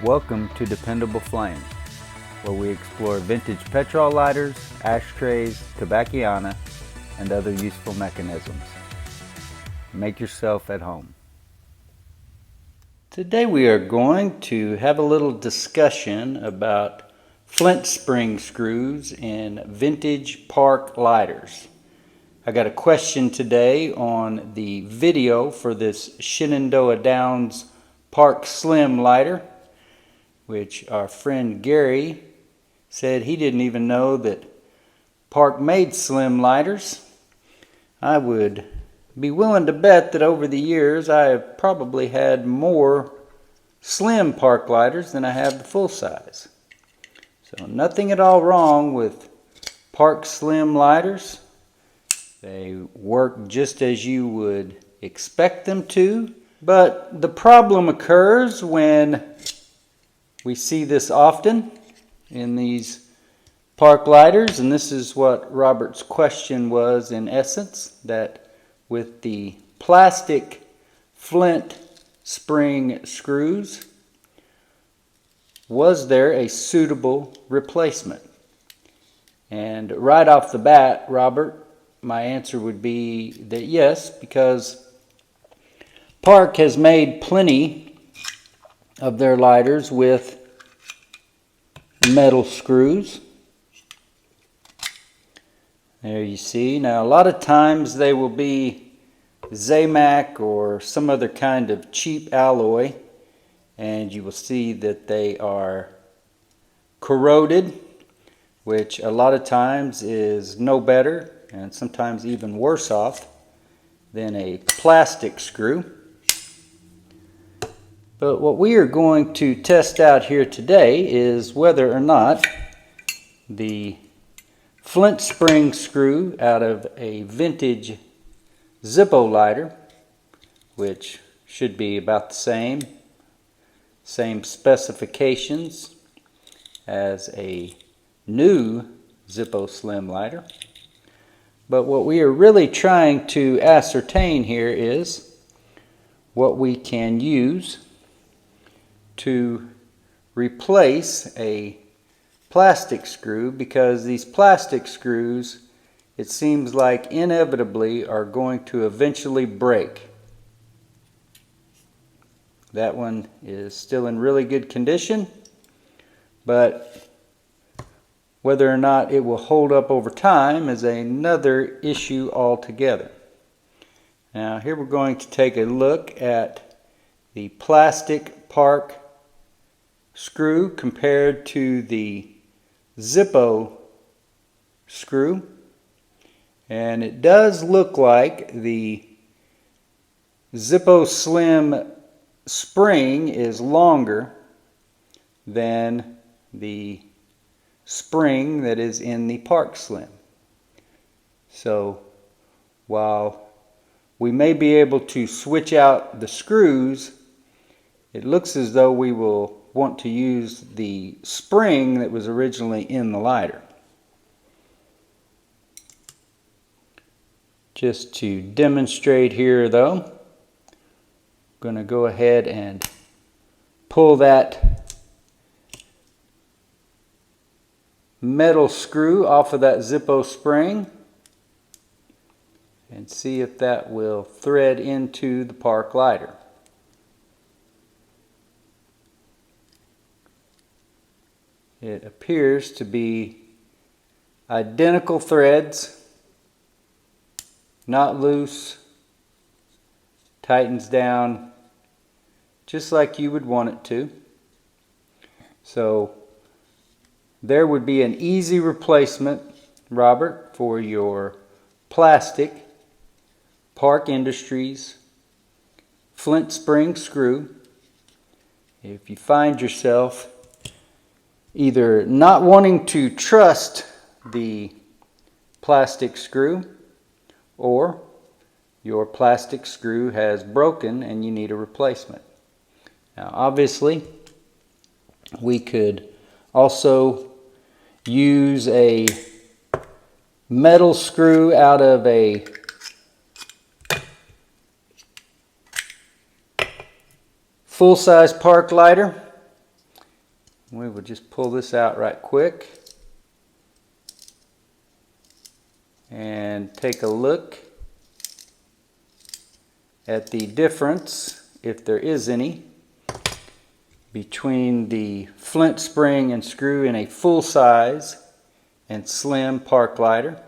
Welcome to Dependable Flame, where we explore vintage petrol lighters, ashtrays, tobacconiana, and other useful mechanisms. Make yourself at home. Today we are going to have a little discussion about Flint spring screws in vintage park lighters. I got a question today on the video for this Shenandoah Downs Park Slim lighter, which our friend Gary said he didn't even know that Park made slim lighters. I would be willing to bet that over the years I have probably had more slim Park lighters than I have the full size. So nothing at all wrong with Park slim lighters. They work just as you would expect them to, but the problem occurs when we see this often in these park lighters, and this is what Robert's question was in essence, that with the plastic Flint spring screws, was there a suitable replacement? And right off the bat, Robert, my answer would be that yes, because Park has made plenty of their lighters with metal screws. There you see. Now a lot of times they will be Zamac or some other kind of cheap alloy, and you will see that they are corroded, which a lot of times is no better and sometimes even worse off than a plastic screw. But what we are going to test out here today is whether or not the Flint spring screw out of a vintage Zippo lighter, which should be about the same specifications as a new Zippo Slim lighter. But what we are really trying to ascertain here is what we can use to replace a plastic screw, because these plastic screws, it seems like inevitably are going to eventually break. That one is still in really good condition, but whether or not it will hold up over time is another issue altogether. Now here we're going to take a look at the plastic Park screw compared to the Zippo screw, and it does look like the Zippo Slim spring is longer than the spring that is in the Park Slim. So while we may be able to switch out the screws, it looks as though we will want to use the spring that was originally in the lighter. Just to demonstrate here though, I'm going to go ahead and pull that metal screw off of that Zippo spring and see if that will thread into the Park lighter. It appears to be identical threads, not loose, tightens down just like you would want it to. So there would be an easy replacement, Robert, for your plastic Park Industries Flint spring screw. If you find yourself either not wanting to trust the plastic screw, or your plastic screw has broken and you need a replacement. Now obviously we could also use a metal screw out of a full-size Park lighter. We will just pull this out right quick and take a look at the difference, if there is any, between the Flint spring and screw in a full size and slim park lighter.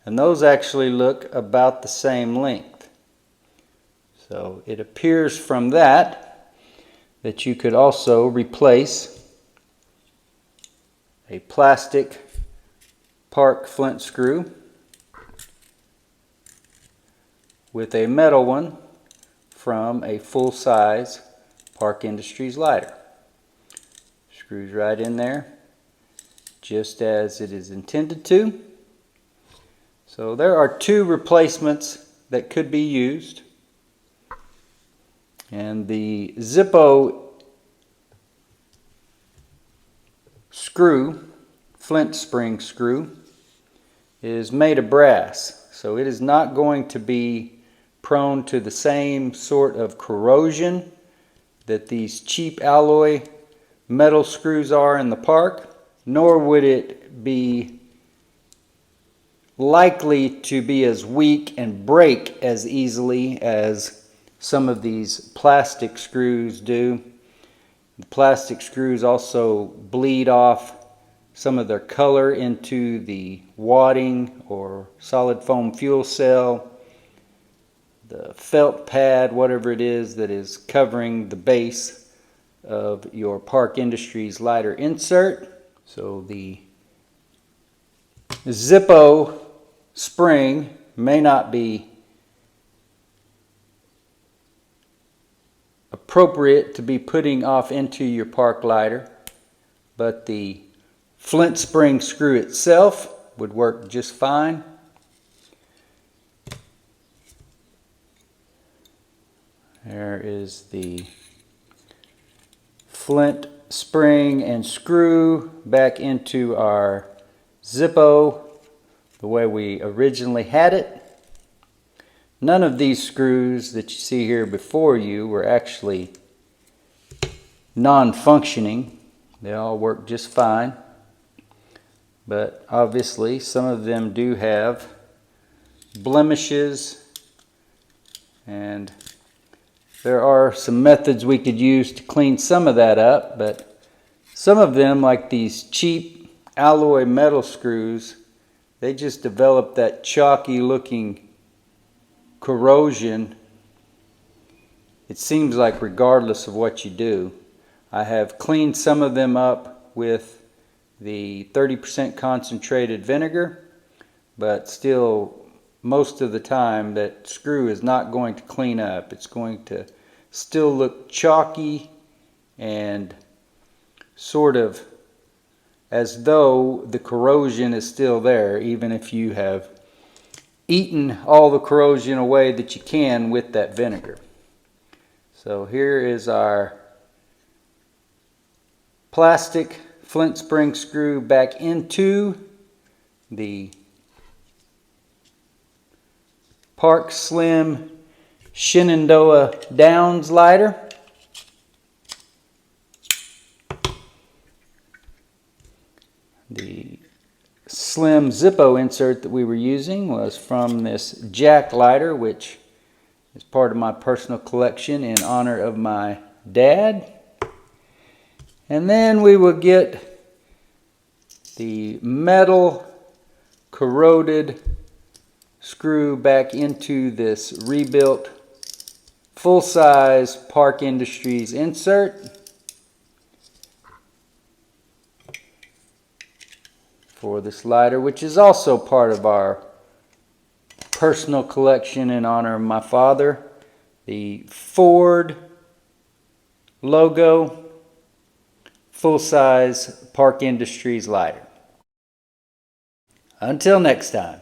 And those actually look about the same length. So it appears from that you could also replace a plastic park Flint screw with a metal one from a full-size Park Industries lighter. Screws right in there, just as it is intended to. So there are two replacements that could be used. And the Zippo screw, Flint spring screw, is made of brass. So it is not going to be prone to the same sort of corrosion that these cheap alloy metal screws are in the park, nor would it be likely to be as weak and break as easily as some of these plastic screws do. The plastic screws also bleed off some of their color into the wadding or solid foam fuel cell, the felt pad, whatever it is that is covering the base of your Park Industries lighter insert. So the Zippo spring may not be appropriate to be putting off into your park lighter, but the Flint spring screw itself would work just fine. There is the Flint spring and screw back into our Zippo the way we originally had it. None of these screws that you see here before you were actually non-functioning. They all work just fine. But obviously some of them do have blemishes, and there are some methods we could use to clean some of that up, but some of them, like these cheap alloy metal screws, they just develop that chalky looking corrosion. It seems like regardless of what you do. I have cleaned some of them up with the 30% concentrated vinegar, but still most of the time that screw is not going to clean up. It's going to still look chalky and sort of as though the corrosion is still there, even if you have eaten all the corrosion away that you can with that vinegar. So here is our plastic Flint spring screw back into the Park Slim Shenandoah Downs lighter. The slim Zippo insert that we were using was from this Jack lighter, which is part of my personal collection in honor of my dad. And then we will get the metal corroded screw back into this rebuilt full-size Park Industries insert for this lighter, which is also part of our personal collection in honor of my father. The Ford logo full-size Park Industries lighter. Until next time.